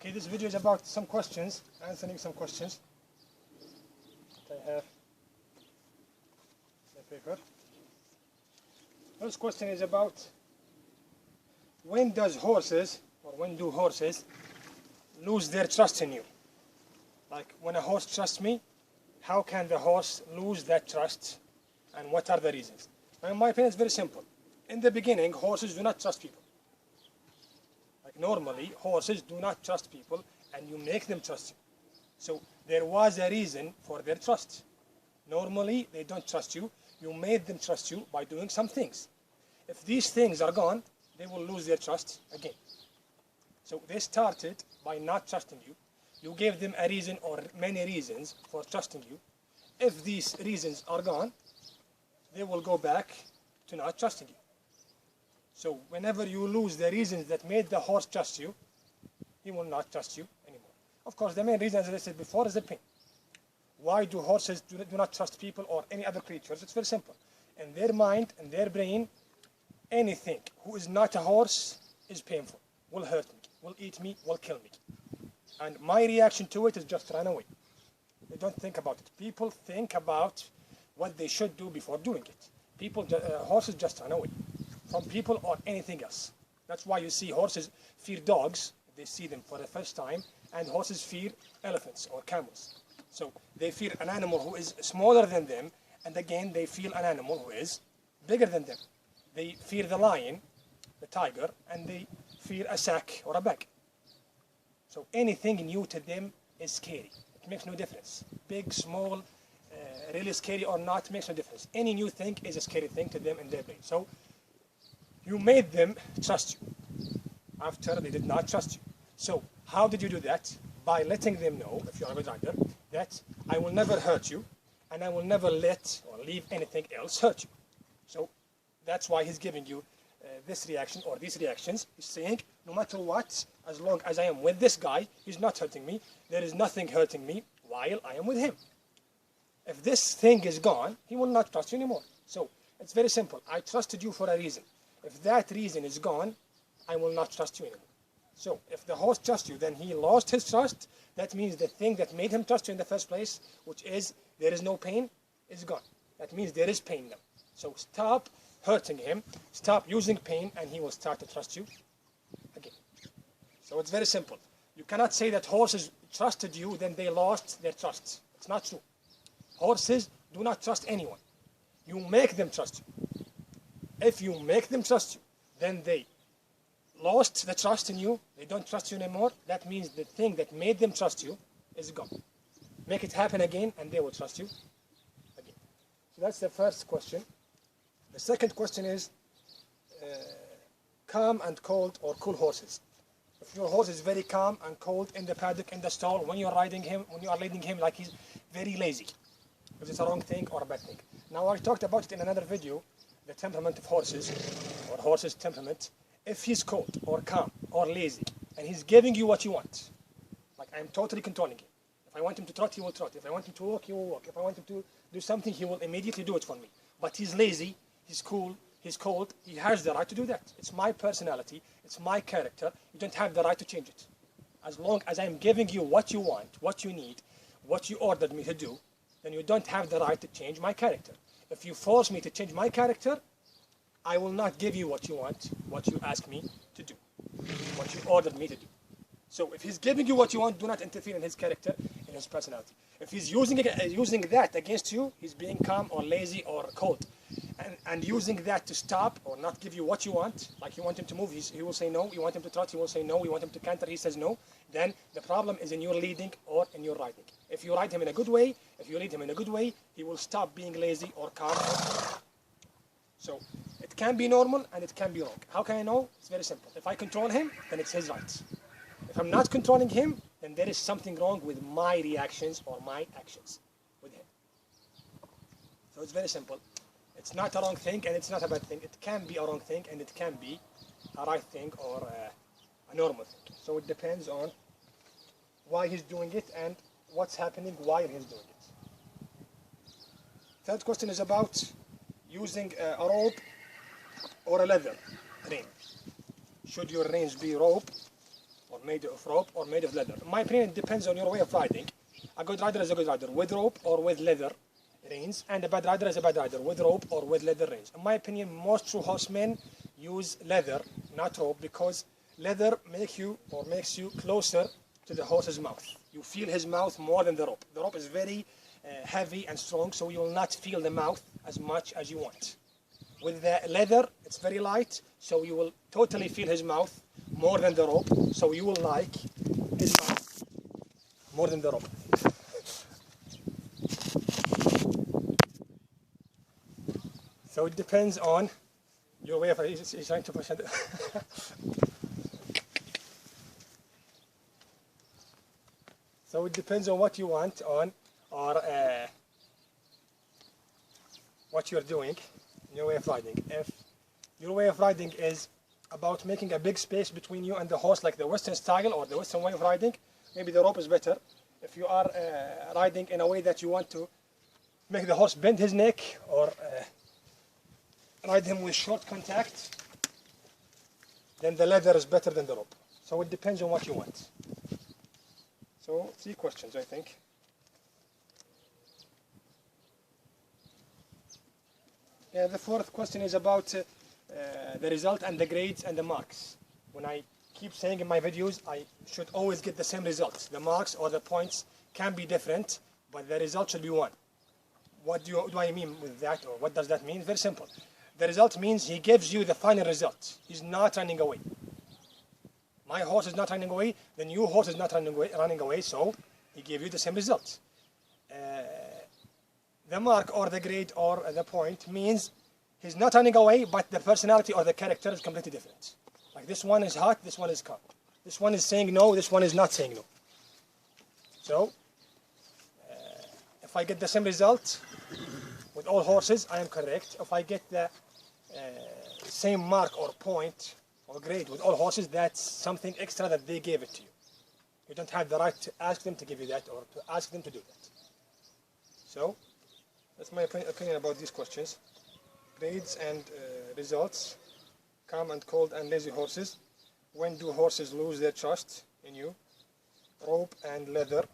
Okay, this video is about some questions, answering some questions. I have the paper. First question is about when do horses lose their trust in you? Like when a horse trusts me, how can the horse lose that trust and what are the reasons? Now, in my opinion, it's very simple. In the beginning, horses do not trust people. Like normally, horses do not trust people and you make them trust you. So there was a reason for their trust. Normally, they don't trust you. You made them trust you by doing some things. If these things are gone, they will lose their trust again. So they started by not trusting you. You gave them a reason or many reasons for trusting you. If these reasons are gone, they will go back to not trusting you. So whenever you lose the reasons that made the horse trust you, he will not trust you anymore. Of course, the main reason, as I said before, is the pain. Why do horses do not trust people or any other creatures? It's very simple. In their mind, in their brain, anything who is not a horse is painful, will hurt me, will eat me, will kill me. And my reaction to it is just run away. They don't think about it. People think about what they should do before doing it. Horses just run away from people or anything else. That's why you see horses fear dogs, they see them for the first time, and horses fear elephants or camels. So they fear an animal who is smaller than them, and again they fear an animal who is bigger than them. They fear the lion, the tiger, and they fear a sack or a bag. So anything new to them is scary. It makes no difference. Big, small, really scary or not, makes no difference. Any new thing is a scary thing to them in their brain. So you made them trust you after they did not trust you. So how did you do that? By letting them know, if you're a good rider, that I will never hurt you and I will never let or leave anything else hurt you. So that's why he's giving you this reaction or these reactions. He's saying, no matter what, as long as I am with this guy, he's not hurting me. There is nothing hurting me while I am with him. If this thing is gone, he will not trust you anymore. So it's very simple. I trusted you for a reason. If that reason is gone, I will not trust you anymore. So if the horse trusts you, then he lost his trust. That means the thing that made him trust you in the first place, which is there is no pain, is gone. That means there is pain now. So stop hurting him, stop using pain, and he will start to trust you again. So it's very simple. You cannot say that horses trusted you, then they lost their trust. It's not true. Horses do not trust anyone. You make them trust you. If you make them trust you, then they lost the trust in you, they don't trust you anymore. That means the thing that made them trust you is gone. Make it happen again, and they will trust you again. So that's the first question. The second question is calm and cold or cool horses. If your horse is very calm and cold in the paddock, in the stall, when you're riding him, when you are leading him, like he's very lazy, is it a wrong thing or a bad thing? Now I talked about it in another video, the temperament of horses, or horses' temperament. If he's cold or calm or lazy, and he's giving you what you want, like I'm totally controlling him. If I want him to trot, he will trot. If I want him to walk, he will walk. If I want him to do something, he will immediately do it for me. But he's lazy, he's cool, he's cold, he has the right to do that. It's my personality, it's my character. You don't have the right to change it. As long as I'm giving you what you want, what you need, what you ordered me to do, then you don't have the right to change my character. If you force me to change my character, I will not give you what you want, what you ask me to do, what you ordered me to do. So if he's giving you what you want, do not interfere in his character, in his personality. If he's using that against you, he's being calm or lazy or cold, and using that to stop or not give you what you want, like you want him to move, he will say no. You want him to trot, he will say no. You want him to canter, he says no. Then the problem is in your leading or in your riding. If you ride him in a good way, if you lead him in a good way, he will stop being lazy or calm. So it can be normal and it can be wrong. How can I know? It's very simple. If I control him, then it's his right. If I'm not controlling him, then there is something wrong with my reactions or my actions with him. So it's very simple. It's not a wrong thing and it's not a bad thing. It can be a wrong thing and it can be a right thing or a normal thing. So it depends on why he's doing it and what's happening while he's doing it. Third question is about using a rope or a leather rein. Should your reins be rope or made of rope, or made of leather. In my opinion, it depends on your way of riding. A good rider is a good rider with rope or with leather reins, and a bad rider is a bad rider with rope or with leather reins. In my opinion, most true horsemen use leather, not rope, because leather makes you closer to the horse's mouth. You feel his mouth more than the rope. The rope is very heavy and strong, so you will not feel the mouth as much as you want. With the leather, it's very light, so you will totally feel his mouth more than the rope, so you will like his mouth more than the rope. So it depends on your way of, he's trying to push it. So it depends on what you want on, or what you're doing in your way of riding. If your way of riding is about making a big space between you and the horse, like the Western style or the Western way of riding, maybe the rope is better. If you are riding in a way that you want to make the horse bend his neck, or ride him with short contact, then the leather is better than the rope. So it depends on what you want. So 3 questions, I think. Yeah, the 4th question is about the result and the grades and the marks. When I keep saying in my videos, I should always get the same results. The marks or the points can be different, but the result should be one. What do I mean with that, or what does that mean? Very simple. The result means he gives you the final result. He's not running away. My horse is not running away, the new horse is not running away, so he gave you the same result. The mark or the grade or the point means he's not running away, but the personality or the character is completely different. Like this one is hot, this one is calm. This one is saying no, this one is not saying no. So, if I get the same result with all horses, I am correct. If I get the same mark or point or grade with all horses, that's something extra that they gave it to you. You don't have the right to ask them to give you that, or to ask them to do that. So, that's my opinion about these questions. Grades and results. Calm and cold and lazy horses. When do horses lose their trust in you? Rope and leather.